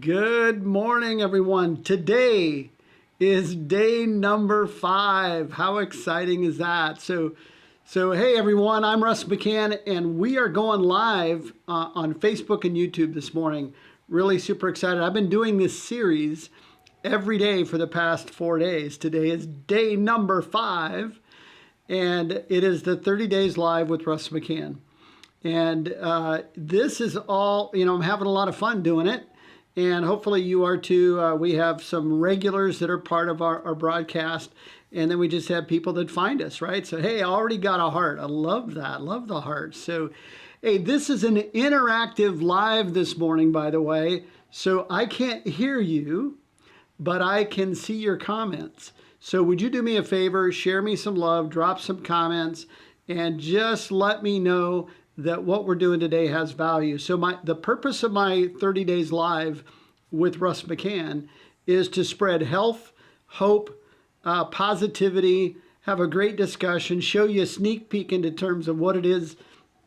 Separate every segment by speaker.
Speaker 1: Good morning, everyone. Today is day number 5. How exciting is that? So hey, everyone, I'm Russ McCann, and we are going live on Facebook and YouTube this morning. Really super excited. I've been doing this series every day for the past 4 days. Today is day number 5, and it is the 30 Days Live with Russ McCann. And this is all, I'm having a lot of fun doing it. And hopefully you are too. We have some regulars that are part of our broadcast. And then we just have people that find us, right? So, hey, I already got a heart. I love that. Love the heart. So, hey, this is an interactive live this morning, by the way. So I can't hear you, but I can see your comments. So would you do me a favor, share me some love, drop some comments, and just let me know that what we're doing today has value. So the purpose of my 30 Days Live with Russ McCann is to spread health, hope, positivity, have a great discussion, show you a sneak peek into terms of what it is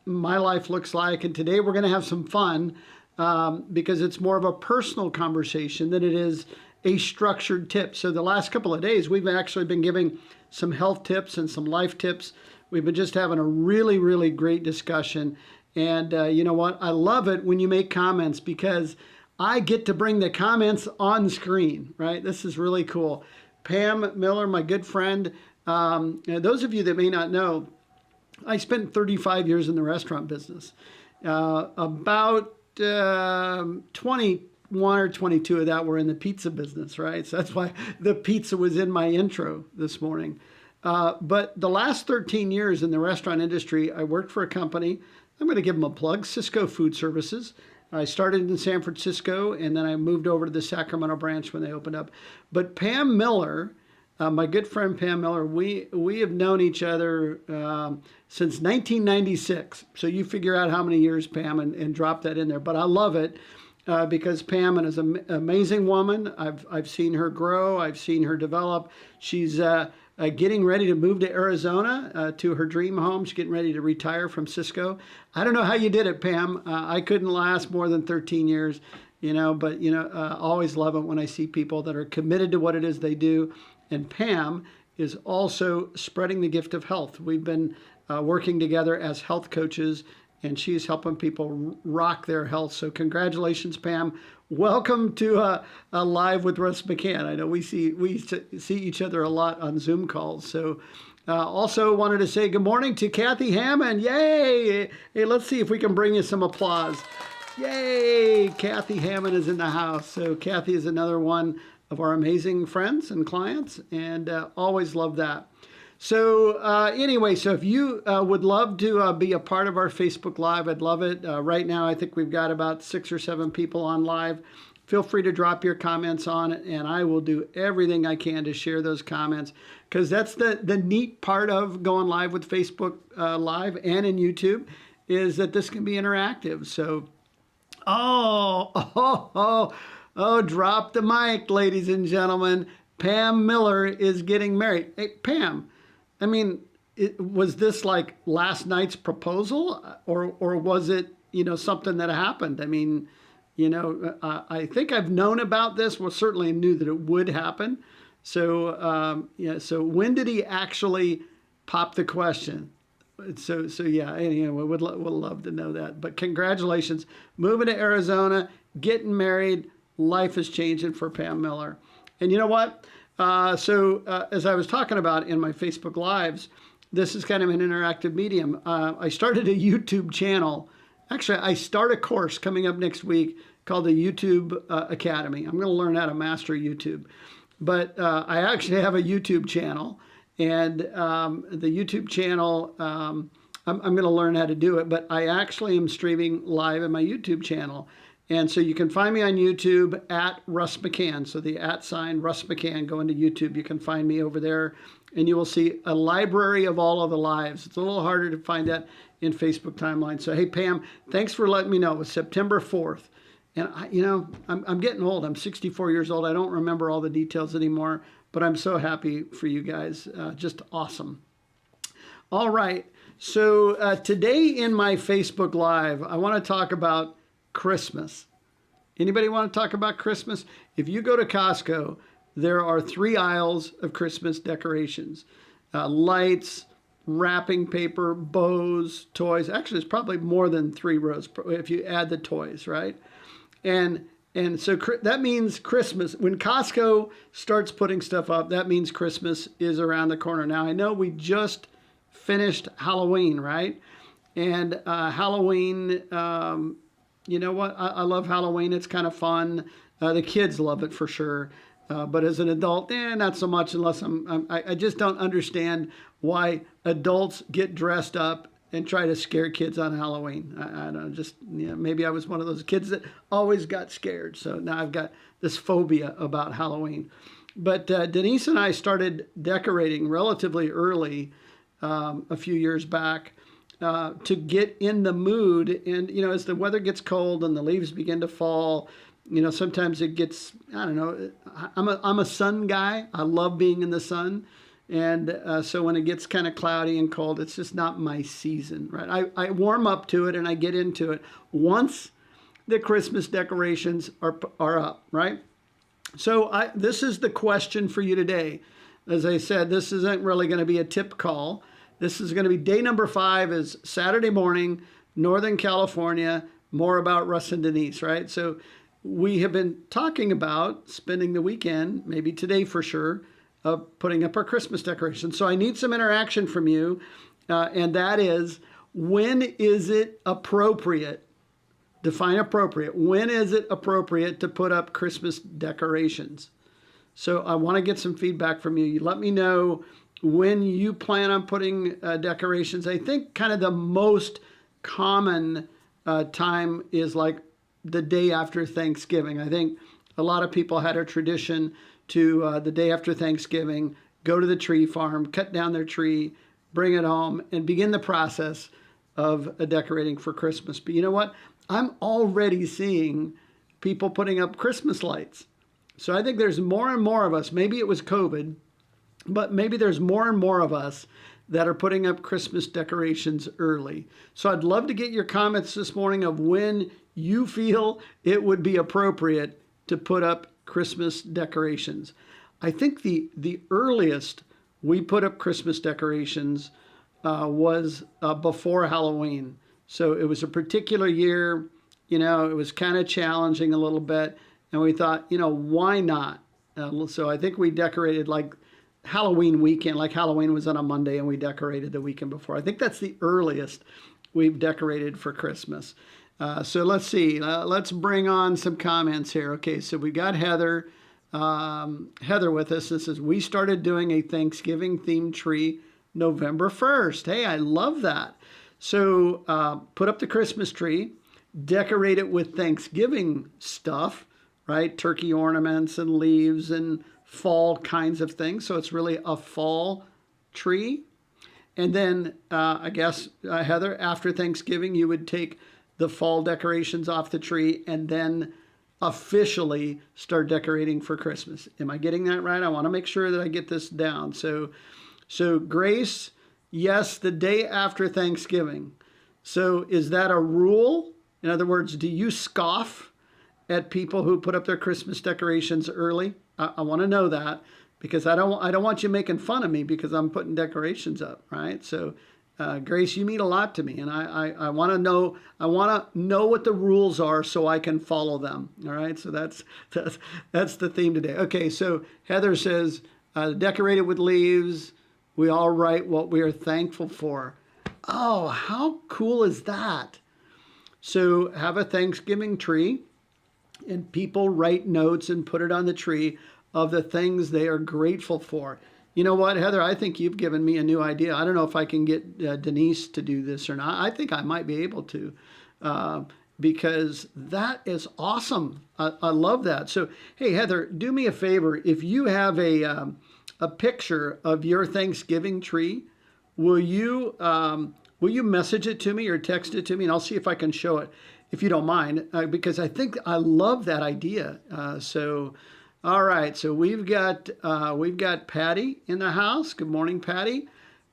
Speaker 1: my life looks like. And today we're going to have some fun because it's more of a personal conversation than it is a structured tip. So the last couple of days, we've actually been giving some health tips and some life tips. We've been just having a really, really great discussion. And you know what? I love it when you make comments because I get to bring the comments on screen, right? This is really cool. Pam Miller, my good friend. Those of you that may not know, I spent 35 years in the restaurant business. About 21 or 22 of that were in the pizza business, right? So that's why the pizza was in my intro this morning. But the last 13 years in the restaurant industry, I worked for a company. I'm going to give them a plug, Cisco Food Services. I started in San Francisco, and then I moved over to the Sacramento branch when they opened up. But Pam Miller, my good friend Pam Miller, we have known each other since 1996. So you figure out how many years, Pam, and drop that in there. But I love it. Because Pam is an amazing woman. I've seen her grow. I've seen her develop. She's getting ready to move to Arizona to her dream home. She's getting ready to retire from Cisco. I don't know how you did it, Pam. I couldn't last more than 13 years, but always love it when I see people that are committed to what it is they do. And Pam is also spreading the gift of health. We've been working together as health coaches, and she's helping people rock their health. So congratulations, Pam. Welcome to a Live with Russ McCann. I know we see each other a lot on Zoom calls. So also wanted to say good morning to Kathy Hammond. Yay! Hey, let's see if we can bring you some applause. Yay! Kathy Hammond is in the house. So Kathy is another one of our amazing friends and clients, and always love that. So anyway, so if you would love to be a part of our Facebook Live, I'd love it. Right now, I think we've got about 6 or 7 people on live. Feel free to drop your comments on it, and I will do everything I can to share those comments, because that's the neat part of going live with Facebook Live and in YouTube, is that this can be interactive. So, drop the mic, ladies and gentlemen. Pam Miller is getting married. Hey, Pam. I mean, was this like last night's proposal, or was it, something that happened? I mean, I think I've known about this. Well, certainly knew that it would happen. So, so when did he actually pop the question? So yeah, anyway, we'll love to know that. But congratulations, moving to Arizona, getting married, life is changing for Pam Miller. And you know what? As I was talking about in my Facebook Lives, this is kind of an interactive medium. I started a YouTube channel. Actually, I start a course coming up next week called the YouTube Academy. I'm going to learn how to master YouTube. But I actually have a YouTube channel. And the YouTube channel, I'm going to learn how to do it. But I actually am streaming live in my YouTube channel. And so you can find me on YouTube at Russ McCann. So the @ Russ McCann, go into YouTube. You can find me over there, and you will see a library of all of the lives. It's a little harder to find that in Facebook timeline. So, hey, Pam, thanks for letting me know. It was September 4th. And, I'm getting old. I'm 64 years old. I don't remember all the details anymore, but I'm so happy for you guys. Just awesome. All right. So today in my Facebook Live, I want to talk about Christmas. Anybody want to talk about Christmas? If you go to Costco, there are 3 aisles of Christmas decorations, lights, wrapping paper, bows, toys. Actually, it's probably more than 3 rows if you add the toys, right? And so that means Christmas. When Costco starts putting stuff up, that means Christmas is around the corner. Now, I know we just finished Halloween, right? And Halloween, you know what? I love Halloween. It's kind of fun. The kids love it for sure. But as an adult, not so much unless I just don't understand why adults get dressed up and try to scare kids on Halloween. I don't know, maybe I was one of those kids that always got scared. So now I've got this phobia about Halloween. But Denise and I started decorating relatively early a few years back to get in the mood. And, as the weather gets cold and the leaves begin to fall, sometimes it gets, I don't know, I'm a sun guy. I love being in the sun. And so when it gets kind of cloudy and cold, it's just not my season, right? I warm up to it and I get into it once the Christmas decorations are up, right? So this is the question for you today. As I said, this isn't really going to be a tip call. This is going to be day number 5 is Saturday morning, Northern California, more about Russ and Denise, right? So we have been talking about spending the weekend, maybe today for sure, of putting up our Christmas decorations. So I need some interaction from you, and that is, when is it appropriate? Define appropriate. When is it appropriate to put up Christmas decorations? So I want to get some feedback from you. You let me know when you plan on putting decorations. I think kind of the most common time is like the day after Thanksgiving. I think a lot of people had a tradition to the day after Thanksgiving, go to the tree farm, cut down their tree, bring it home, and begin the process of decorating for Christmas. But you know what? I'm already seeing people putting up Christmas lights. So I think there's more and more of us, maybe it was COVID, but maybe there's more and more of us that are putting up Christmas decorations early. So I'd love to get your comments this morning of when you feel it would be appropriate to put up Christmas decorations. I think the earliest we put up Christmas decorations was before Halloween. So it was a particular year, it was kind of challenging a little bit. And we thought, why not? So I think we decorated like Halloween weekend, like Halloween was on a Monday and we decorated the weekend before. I think that's the earliest we've decorated for Christmas. So let's see. Let's bring on some comments here. Okay, so we got Heather. Heather with us. This says, we started doing a Thanksgiving themed tree November 1st. Hey, I love that. So put up the Christmas tree, decorate it with Thanksgiving stuff, right? Turkey ornaments and leaves and fall kinds of things. So it's really a fall tree. And then I guess, Heather, after Thanksgiving, you would take the fall decorations off the tree and then officially start decorating for Christmas. Am I getting that right? I want to make sure that I get this down. So Grace, yes, the day after Thanksgiving. So is that a rule? In other words, do you scoff at people who put up their Christmas decorations early? I want to know that, because I don't want you making fun of me because I'm putting decorations up, right? So Grace, you mean a lot to me, and I want to know. I want to know what the rules are so I can follow them. All right, so that's the theme today. Okay, so Heather says, decorated with leaves. We all write what we are thankful for. Oh, how cool is that? So have a Thanksgiving tree, and people write notes and put it on the tree of the things they are grateful for. You know what, Heather? I think you've given me a new idea. I don't know if I can get Denise to do this or not. I think I might be able to, because that is awesome. I love that. So, hey, Heather, do me a favor. If you have a picture of your Thanksgiving tree, will you message it to me or text it to me, and I'll see if I can show it, if you don't mind, because I think I love that idea. All right, so we've got Patty in the house. Good morning, Patty.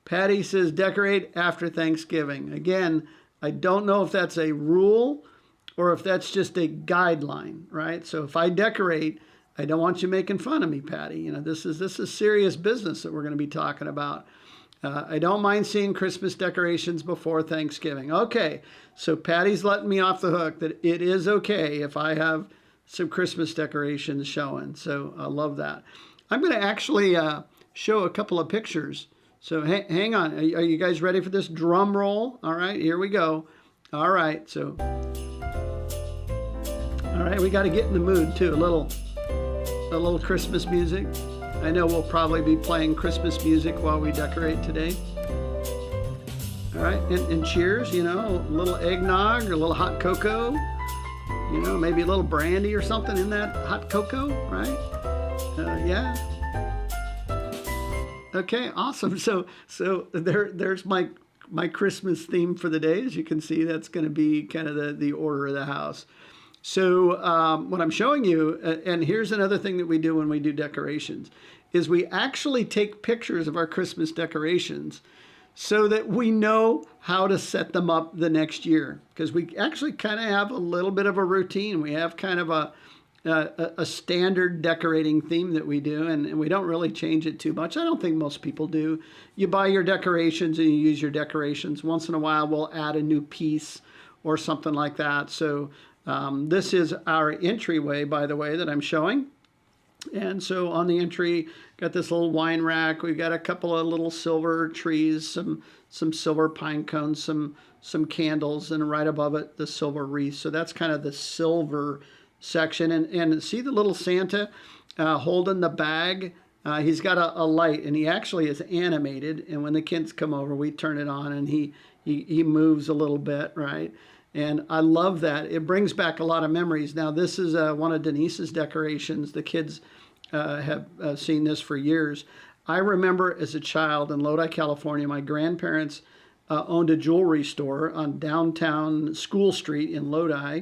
Speaker 1: Patty says decorate after Thanksgiving. Again, I don't know if that's a rule or if that's just a guideline, right? So if I decorate, I don't want you making fun of me, Patty. You know, this is serious business that we're going to be talking about. I don't mind seeing Christmas decorations before Thanksgiving. Okay, so Patty's letting me off the hook that it is okay if I have some Christmas decorations showing. So I love that. I'm going to actually show a couple of pictures. So hang on. Are you guys ready for this drum roll? All right, here we go. All right, so. All right, we got to get in the mood too. A little Christmas music. I know we'll probably be playing Christmas music while we decorate today. All right, and cheers, you know, a little eggnog or a little hot cocoa, you know, maybe a little brandy or something in that hot cocoa, right? Yeah. Okay, awesome. So there's my Christmas theme for the day. As you can see, that's going to be kind of the order of the house. So what I'm showing you, and here's another thing that we do when we do decorations, is we actually take pictures of our Christmas decorations so that we know how to set them up the next year. Because we actually kind of have a little bit of a routine. We have kind of a standard decorating theme that we do, and we don't really change it too much. I don't think most people do. You buy your decorations and you use your decorations. Once in a while, we'll add a new piece or something like that. So this is our entryway, by the way, that I'm showing. And so on the entry, got this little wine rack. We've got a couple of little silver trees, some silver pine cones, some candles, and right above it, the silver wreath. So that's kind of the silver section. And see the little Santa holding the bag? He's got a light, and he actually is animated. And when the kids come over, we turn it on, and he moves a little bit, right? And I love that. It brings back a lot of memories. Now, this is one of Denise's decorations. The kids have seen this for years. I remember as a child in Lodi, California, my grandparents owned a jewelry store on downtown School Street in Lodi.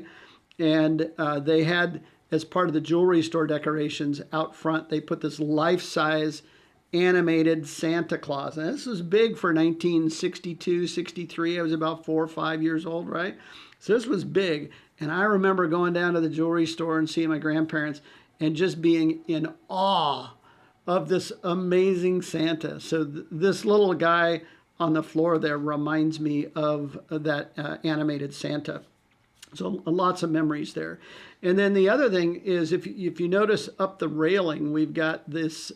Speaker 1: And they had, as part of the jewelry store decorations out front, they put this life-size animated Santa Claus. And this was big for 1962, 63. I was about 4 or 5 years old, right? So this was big. And I remember going down to the jewelry store and seeing my grandparents and just being in awe of this amazing Santa. So this little guy on the floor there reminds me of that animated Santa. So lots of memories there. And then the other thing is, if you notice up the railing, we've got this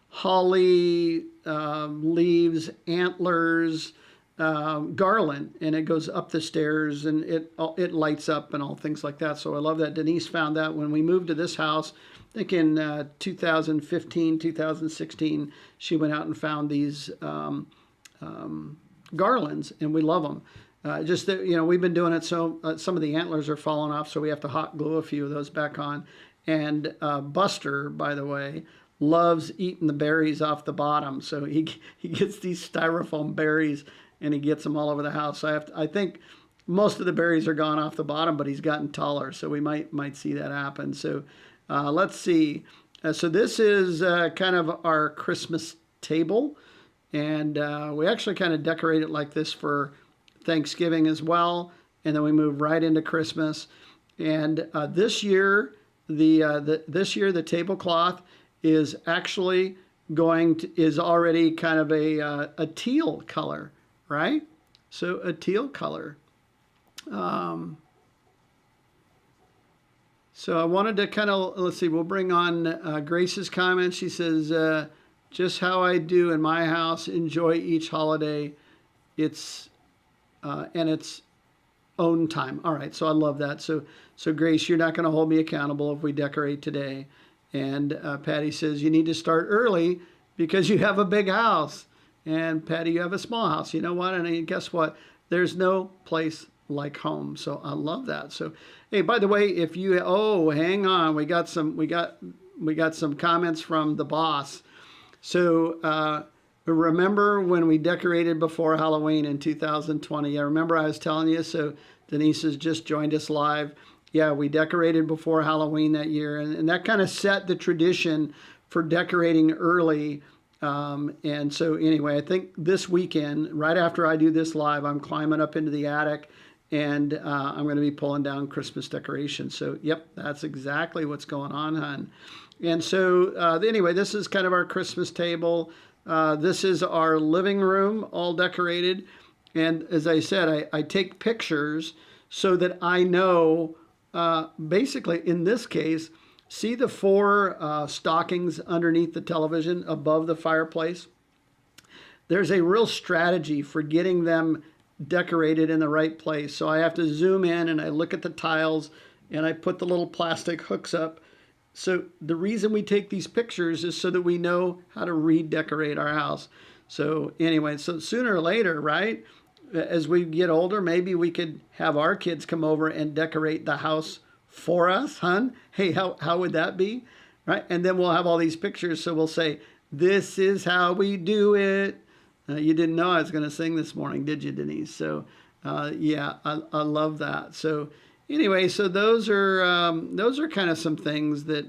Speaker 1: holly leaves, antlers, garland, and it goes up the stairs, and it lights up and all things like that. So I love that. Denise found that when we moved to this house, I think in 2015, 2016, she went out and found these garlands, and we love them. Just that, you know, we've been doing it, so some of the antlers are falling off, so we have to hot glue a few of those back on. And Buster, by the way, loves eating the berries off the bottom, so he gets these styrofoam berries and he gets them all over the house. So I think most of the berries are gone off the bottom, but he's gotten taller, so we might see that happen. So let's see. So this is kind of our Christmas table, and we actually kind of decorate it like this for Thanksgiving as well, and then we move right into Christmas. And this year the tablecloth is actually is already kind of a teal color, right? So a teal color. So I wanted to kind of, let's see, we'll bring on Grace's comments. She says, just how I do in my house, enjoy each holiday. It's and its own time. All right, so I love that. So Grace, you're not going to hold me accountable if we decorate today. And Patty says, you need to start early because you have a big house. And Patty, you have a small house. You know what? And guess what? There's no place like home. So I love that. So, hey, by the way, if you, hang on, we got some comments from the boss. So, remember when we decorated before Halloween in 2020? I remember I was telling you, so Denise has just joined us live. Yeah, we decorated before Halloween that year, and that kind of set the tradition for decorating early. And so anyway, I think this weekend, right after I do this live, I'm climbing up into the attic and I'm going to be pulling down Christmas decorations. So, yep, that's exactly what's going on, hon. And so, anyway, this is kind of our Christmas table. This is our living room, all decorated. And as I said, I take pictures so that I know, basically, in this case, see the four stockings underneath the television above the fireplace? There's a real strategy for getting them decorated in the right place. So I have to zoom in and I look at the tiles and I put the little plastic hooks up. So the reason we take these pictures is so that we know how to redecorate our house. So anyway, so sooner or later, right, as we get older, maybe we could have our kids come over and decorate the house for us, hon. Hey, how would that be? Right? And then we'll have all these pictures. So we'll say, this is how we do it. You didn't know I was going to sing this morning, did you, Denise? So, yeah, I love that. So, anyway, so those are kind of some things that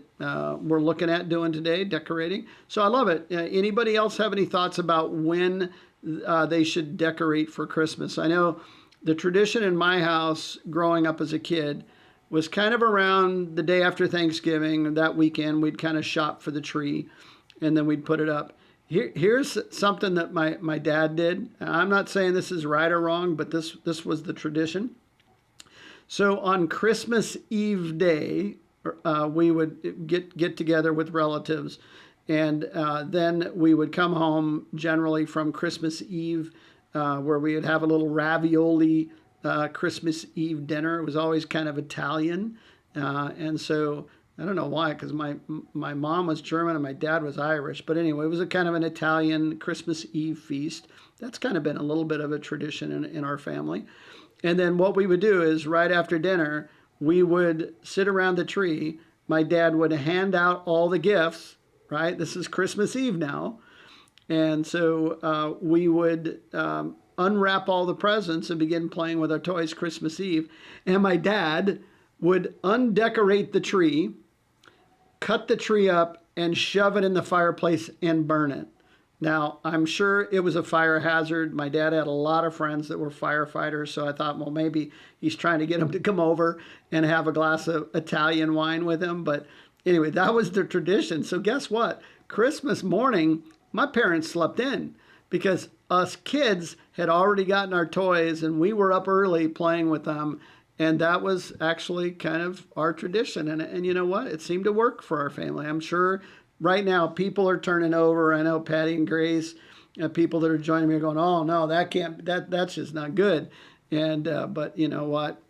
Speaker 1: we're looking at doing today, decorating. So I love it. Anybody else have any thoughts about when they should decorate for Christmas? I know the tradition in my house growing up as a kid was kind of around the day after Thanksgiving. That weekend, we'd kind of shop for the tree, and then we'd put it up. Here's something that my dad did. I'm not saying this is right or wrong, but this was the tradition. So on Christmas Eve day, we would get together with relatives, and then we would come home generally from Christmas Eve, where we would have a little ravioli Christmas Eve dinner. It was always kind of Italian, and so I don't know why, because my mom was German and my dad was Irish. But anyway, it was a kind of an Italian Christmas Eve feast. That's kind of been a little bit of a tradition in our family. And then what we would do is right after dinner, we would sit around the tree. My dad would hand out all the gifts, right? This is Christmas Eve now. And so we would unwrap all the presents and begin playing with our toys Christmas Eve. And my dad would undecorate the tree, cut the tree up, and shove it in the fireplace and burn it. Now, I'm sure it was a fire hazard. My dad had a lot of friends that were firefighters, so I thought, well, maybe he's trying to get them to come over and have a glass of Italian wine with him. But anyway, that was the tradition. So guess what? Christmas morning, my parents slept in because us kids had already gotten our toys, and we were up early playing with them. And that was actually kind of our tradition. And you know what? It seemed to work for our family. I'm sure right now people are turning over. I know Patty and Grace, people that are joining me are going, oh, no, that's just not good. And but you know what?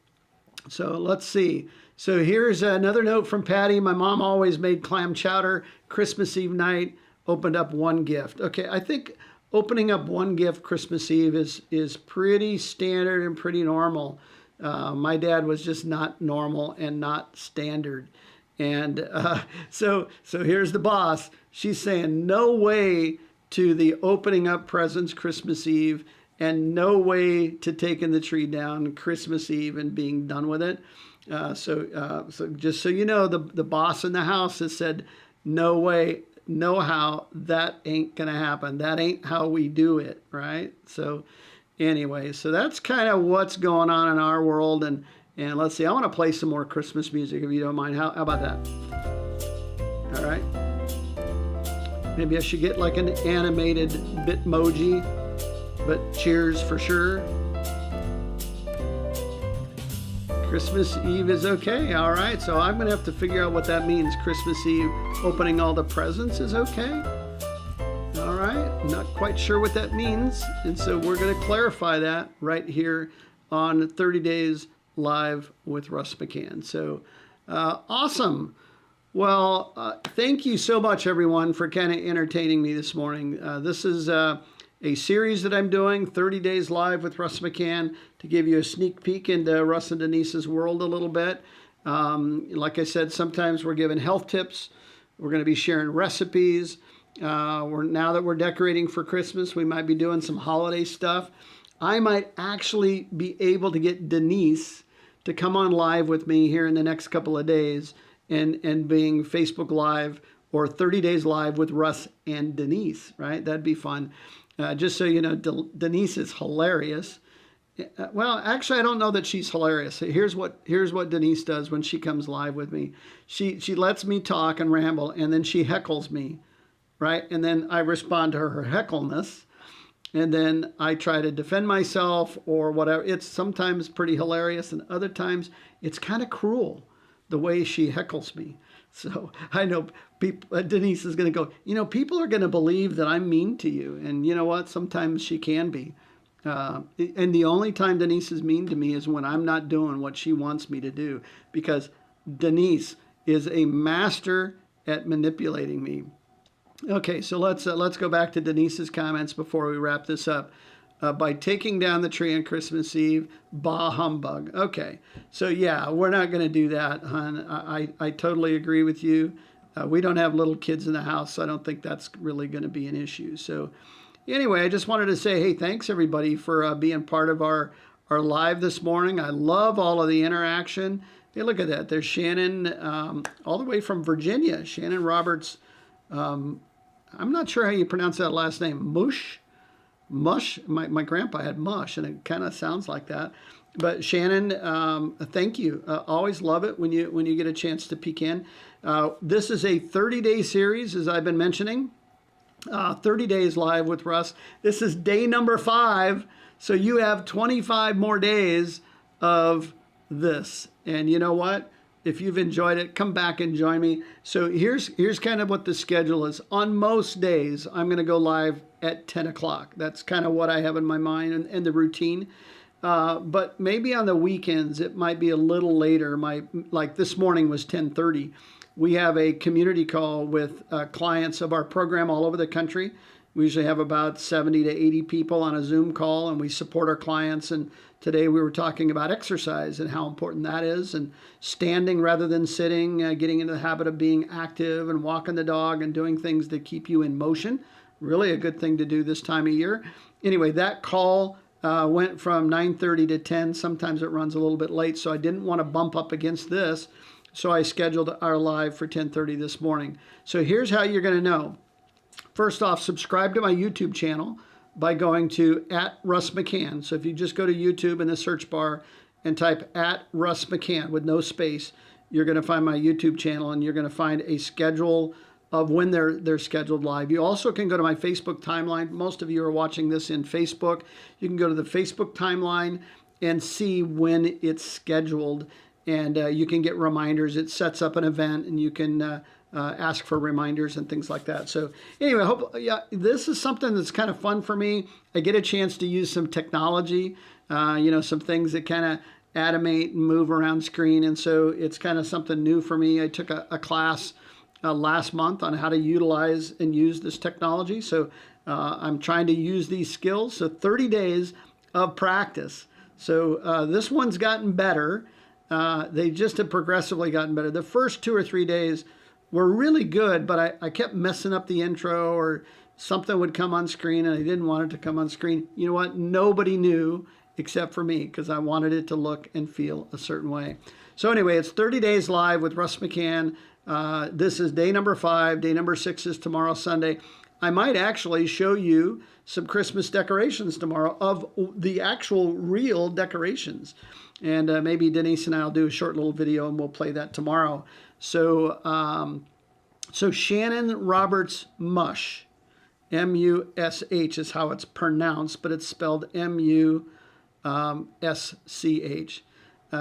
Speaker 1: So let's see. So here's another note from Patty. My mom always made clam chowder Christmas Eve night, opened up one gift. Okay, I think opening up one gift Christmas Eve is pretty standard and pretty normal. My dad was just not normal and not standard. And so here's the boss. She's saying no way to the opening up presents Christmas Eve, and no way to taking the tree down Christmas Eve and being done with it. So just so you know, the boss in the house has said, no way, no how, that ain't going to happen. That ain't how we do it, right? So anyway, so that's kind of what's going on in our world. And let's see, I want to play some more Christmas music, if you don't mind. How about that? All right. Maybe I should get like an animated Bitmoji, but cheers for sure. Christmas Eve is okay. All right. So I'm going to have to figure out what that means. Christmas Eve, opening all the presents is okay. All right. Not quite sure what that means. And so we're going to clarify that right here on 30 Days Live with Russ McCann. So awesome. Well, thank you so much, everyone, for kind of entertaining me this morning. This is a series that I'm doing, 30 Days Live with Russ McCann, to give you a sneak peek into Russ and Denise's world a little bit. Like I said, sometimes we're giving health tips. We're going to be sharing recipes. Now that we're decorating for Christmas, we might be doing some holiday stuff. I might actually be able to get Denise to come on live with me here in the next couple of days and being Facebook Live or 30 Days Live with Russ and Denise, right? That'd be fun. Just so you know, Denise is hilarious. Well, actually, I don't know that she's hilarious. Here's what Denise does when she comes live with me. She lets me talk and ramble, and then she heckles me, right? And then I respond to her heckleness, and then I try to defend myself or whatever. It's sometimes pretty hilarious, and other times it's kind of cruel the way she heckles me. So I know people, Denise is going to go, people are going to believe that I'm mean to you. And you know what? Sometimes she can be. And the only time Denise is mean to me is when I'm not doing what she wants me to do, because Denise is a master at manipulating me. Okay, so let's go back to Denise's comments before we wrap this up. By taking down the tree on Christmas Eve, bah humbug. Okay, so yeah, we're not going to do that, hon. I totally agree with you. We don't have little kids in the house, so I don't think that's really going to be an issue. So anyway, I just wanted to say, hey, thanks everybody for being part of our live this morning. I love all of the interaction. Hey, look at that. There's Shannon all the way from Virginia. Shannon Roberts. I'm not sure how you pronounce that last name. Mush. My grandpa had Mush, and it kind of sounds like that. But Shannon, thank you. Always love it when you get a chance to peek in. This is a 30-day series, as I've been mentioning. 30 days live with Russ. This is day number 5, so you have 25 more days of this. And you know what? If you've enjoyed it, come back and join me. So here's kind of what the schedule is. On most days, I'm going to go live at 10 o'clock. That's kind of what I have in my mind and the routine. But maybe on the weekends, it might be a little later. Like this morning was 10:30. We have a community call with clients of our program all over the country. We usually have about 70 to 80 people on a Zoom call, and we support our clients. And today we were talking about exercise and how important that is, and standing rather than sitting, getting into the habit of being active and walking the dog and doing things that keep you in motion. Really a good thing to do this time of year. Anyway, that call went from 9:30 to 10. Sometimes it runs a little bit late, so I didn't want to bump up against this. So I scheduled our live for 10:30 this morning. So here's how you're going to know. First off, subscribe to my YouTube channel by going to @RussMcCann. So if you just go to YouTube in the search bar and type @RussMcCann with no space, you're going to find my YouTube channel, and you're going to find a schedule of when they're scheduled live. You also can go to my Facebook timeline. Most of you are watching this in Facebook. You can go to the Facebook timeline and see when it's scheduled, and you can get reminders. It sets up an event, and you can ask for reminders and things like that. So anyway, I hope this is something that's kind of fun for me. I get a chance to use some technology, some things that kind of animate and move around screen, and so it's kind of something new for me. I took a class last month on how to utilize and use this technology. So I'm trying to use these skills. So 30 days of practice. So this one's gotten better. They just have progressively gotten better. The first 2 or 3 days were really good, but I kept messing up the intro, or something would come on screen and I didn't want it to come on screen. You know what? Nobody knew except for me, because I wanted it to look and feel a certain way. So anyway, it's 30 days live with Russ McCann. This is day number 5. Day number 6 is tomorrow, Sunday. I might actually show you some Christmas decorations tomorrow, of the actual real decorations. And maybe Denise and I will do a short little video, and we'll play that tomorrow. So, so Shannon Roberts Mush, M-U-S-H is how it's pronounced, but it's spelled M-U-S-C-H.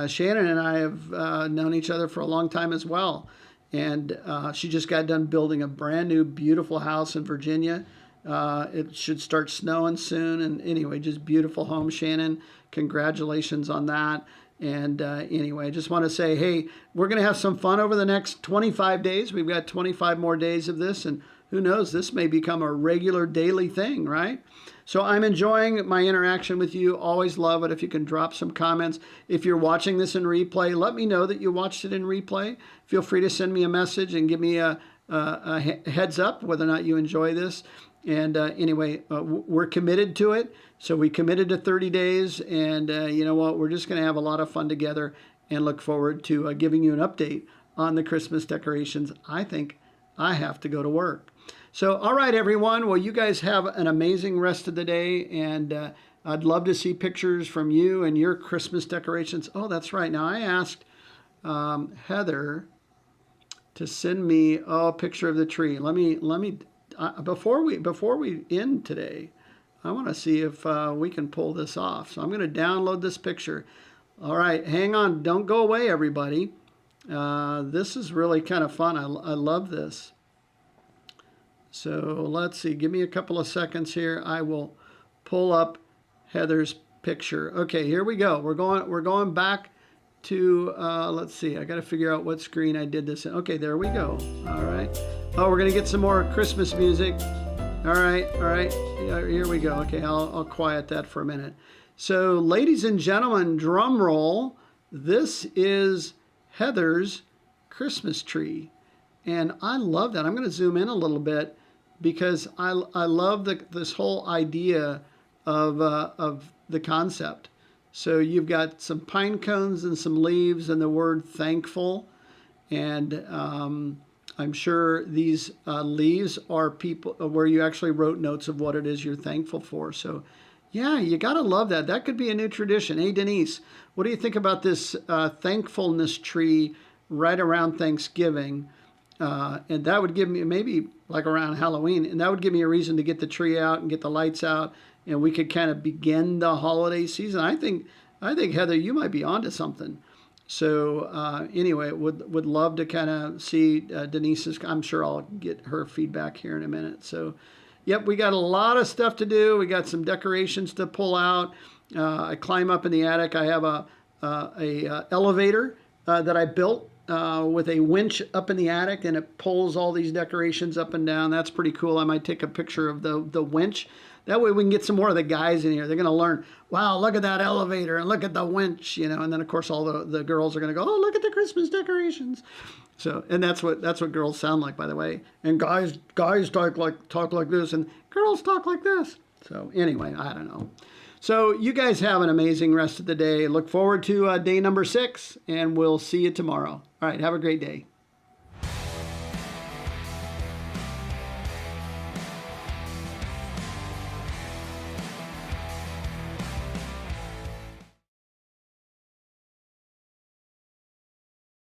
Speaker 1: Shannon and I have known each other for a long time as well. And she just got done building a brand new, beautiful house in Virginia. It should start snowing soon. And anyway, just beautiful home, Shannon. Congratulations on that. And anyway, I just want to say, hey, we're going to have some fun over the next 25 days. We've got 25 more days of this. And who knows, this may become a regular daily thing, right? So I'm enjoying my interaction with you. Always love it if you can drop some comments. If you're watching this in replay, let me know that you watched it in replay. Feel free to send me a message and give me a heads up whether or not you enjoy this. And anyway, we're committed to it. So we committed to 30 days. And you know what? We're just going to have a lot of fun together, and look forward to giving you an update on the Christmas decorations. I think I have to go to work. So, all right, everyone. Well, you guys have an amazing rest of the day, and I'd love to see pictures from you and your Christmas decorations. Oh, that's right. Now I asked Heather to send me a picture of the tree. Let me before we end today, I want to see if we can pull this off. So I'm going to download this picture. All right, hang on. Don't go away, everybody. This is really kind of fun. I love this. So let's see. Give me a couple of seconds here. I will pull up Heather's picture. Okay, here we go. We're going back to let's see. I got to figure out what screen I did this in. Okay, there we go. All right. Oh, we're gonna get some more Christmas music. All right. Here we go. Okay, I'll quiet that for a minute. So, ladies and gentlemen, drum roll. This is Heather's Christmas tree, and I love that. I'm going to zoom in a little bit because I love this whole idea of the concept. So you've got some pine cones and some leaves and the word thankful, and I'm sure these leaves are people where you actually wrote notes of what it is you're thankful for. So yeah, you got to love that. That could be a new tradition. Hey, Denise, what do you think about this thankfulness tree right around Thanksgiving? And that would give me, maybe like around Halloween, and that would give me a reason to get the tree out and get the lights out, and we could kind of begin the holiday season. I think Heather, you might be onto something. So anyway, would love to kind of see Denise's. I'm sure I'll get her feedback here in a minute. So, yep, we got a lot of stuff to do. We got some decorations to pull out. I climb up in the attic. I have a elevator that I built with a winch up in the attic, and it pulls all these decorations up and down. That's pretty cool. I might take a picture of the winch. That way we can get some more of the guys in here. They're going to learn, wow, look at that elevator and look at the winch, you know. And then, of course, all the girls are going to go, oh, look at the Christmas decorations. So, and that's what girls sound like, by the way. And guys talk like this, and girls talk like this. So anyway, I don't know. So you guys have an amazing rest of the day. Look forward to day number 6, and we'll see you tomorrow. All right, have a great day.